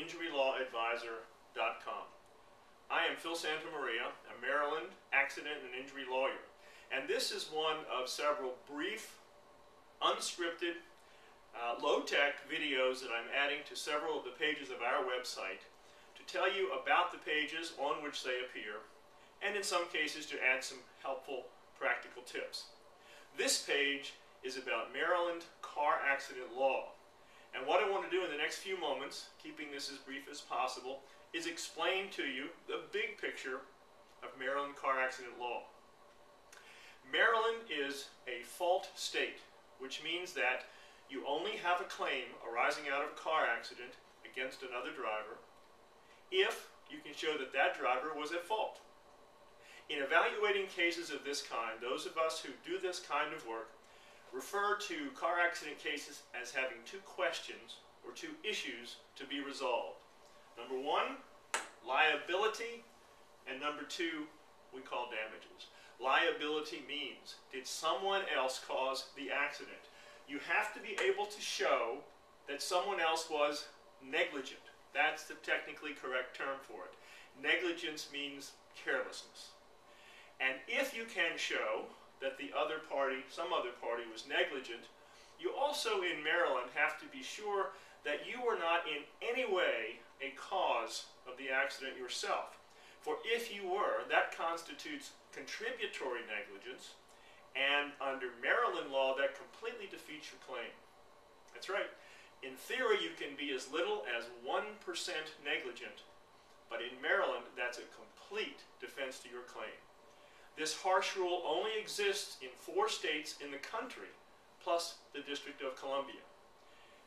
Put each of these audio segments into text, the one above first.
injurylawadvisor.com. I am Phil Santamaria, a Maryland accident and injury lawyer, and this is one of several brief, unscripted, low-tech videos that I'm adding to several of the pages of our website to tell you about the pages on which they appear, and in some cases to add some helpful practical tips. This page is about Maryland car accident law. And what I want to do in the next few moments, keeping this as brief as possible, is explain to you the big picture of Maryland car accident law. Maryland is a fault state, which means that you only have a claim arising out of a car accident against another driver if you can show that that driver was at fault. In evaluating cases of this kind, those of us who do this kind of work refer to car accident cases as having two questions or two issues to be resolved. Number one, liability, and number two, we call damages. Liability means, did someone else cause the accident? You have to be able to show that someone else was negligent. That's the technically correct term for it. Negligence means carelessness. And if you can show that the other party, some other party, was negligent, you also in Maryland have to be sure that you were not in any way a cause of the accident yourself. For if you were, that constitutes contributory negligence, and under Maryland law, that completely defeats your claim. That's right. In theory, you can be as little as 1% negligent, but in Maryland, that's a complete defense to your claim. This harsh rule only exists in 4 states in the country, plus the District of Columbia.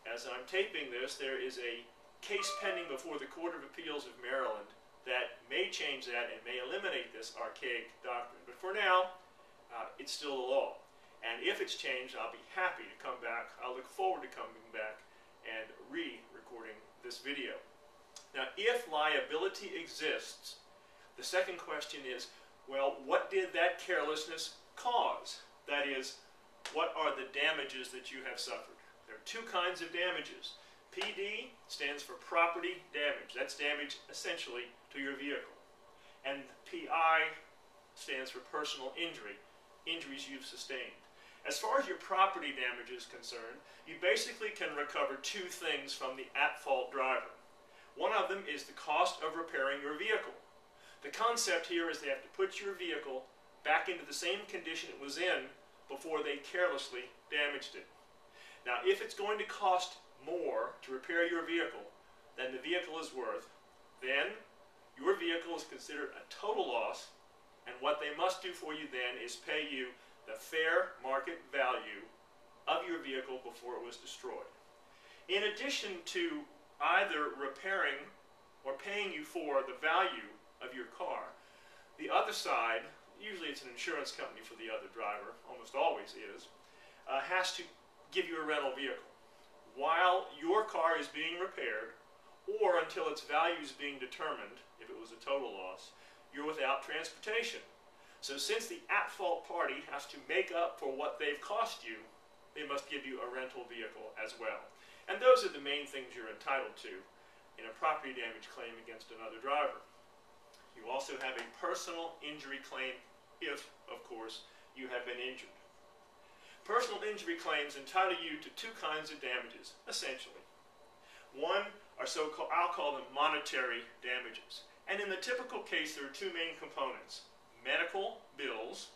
As I'm taping this, there is a case pending before the Court of Appeals of Maryland that may change that and may eliminate this archaic doctrine. But for now, it's still the law. And if it's changed, I'll be happy to come back. I'll look forward to coming back and re-recording this video. Now, if liability exists, the second question is, well, what did that carelessness cause? That is, what are the damages that you have suffered? There are 2 kinds of damages. PD stands for property damage. That's damage essentially to your vehicle. And PI stands for personal injury, injuries you've sustained. As far as your property damage is concerned, you basically can recover 2 things from the at-fault driver. One of them is the cost of repairing your vehicle. The concept here is they have to put your vehicle back into the same condition it was in before they carelessly damaged it. Now, if it's going to cost more to repair your vehicle than the vehicle is worth, then your vehicle is considered a total loss, and what they must do for you then is pay you the fair market value of your vehicle before it was destroyed. In addition to either repairing or paying you for the value of your car, the other side, usually it's an insurance company for the other driver, almost always is, has to give you a rental vehicle while your car is being repaired, or until its value is being determined. If it was a total loss, you're without transportation. So since the at-fault party has to make up for what they've cost you, they must give you a rental vehicle as well. And those are the main things you're entitled to in a property damage claim against another driver. You also have a personal injury claim if, of course, you have been injured. Personal injury claims entitle you to 2 kinds of damages, essentially. One are so-called, I'll call them monetary damages. And in the typical case, there are 2 main components: medical bills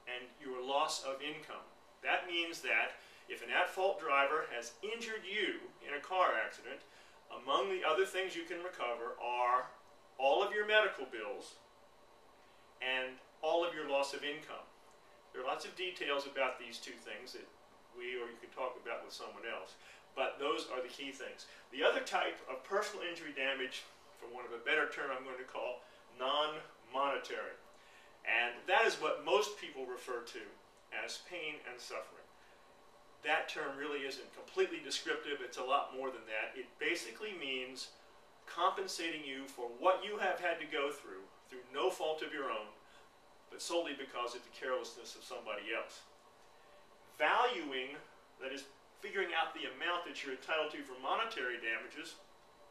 and your loss of income. That means that if an at-fault driver has injured you in a car accident, among the other things you can recover are all of your medical bills and all of your loss of income. There are lots of details about these 2 things that we or you can talk about with someone else, but those are the key things. The other type of personal injury damage, for want of a better term, I'm going to call non-monetary. And that is what most people refer to as pain and suffering. That term really isn't completely descriptive. It's a lot more than that. It basically means compensating you for what you have had to go through no fault of your own, but solely because of the carelessness of somebody else. Valuing, that is, figuring out out the amount that you're entitled to for monetary damages,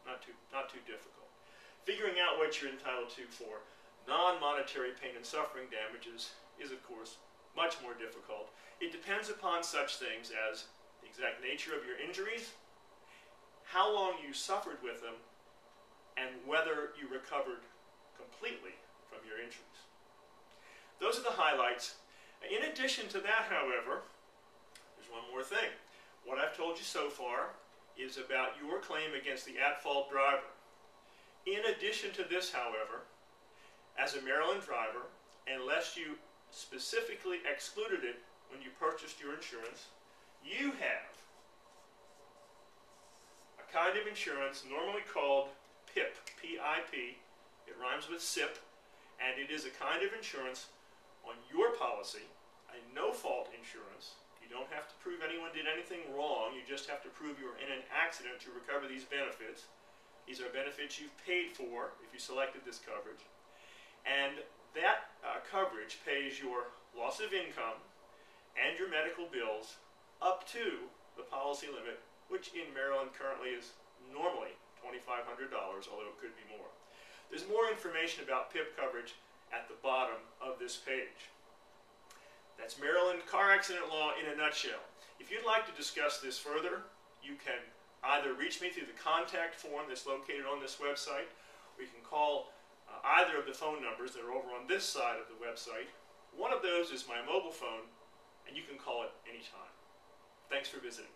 not too difficult. Figuring out what you're entitled to for non-monetary pain and suffering damages is, of course, much more difficult. It depends upon such things as the exact nature of your injuries, how long you suffered with them, and whether you recovered completely from your injuries. Those are the highlights. In addition to that, however, there's one more thing. What I've told you so far is about your claim against the at-fault driver. In addition to this, however, as a Maryland driver, unless you specifically excluded it when you purchased your insurance, you have a kind of insurance normally called PIP, P-I-P. It rhymes with SIP, and it is a kind of insurance on your policy, a no-fault insurance. You don't have to prove anyone did anything wrong. You just have to prove you were in an accident to recover these benefits. These are benefits you've paid for if you selected this coverage. And that coverage pays your loss of income and your medical bills up to the policy limit, which in Maryland currently is normally $2,500, although it could be more. There's more information about PIP coverage at the bottom of this page. That's Maryland car accident law in a nutshell. If you'd like to discuss this further, you can either reach me through the contact form that's located on this website, or you can call either of the phone numbers that are over on this side of the website. One of those is my mobile phone, and you can call it anytime. Thanks for visiting.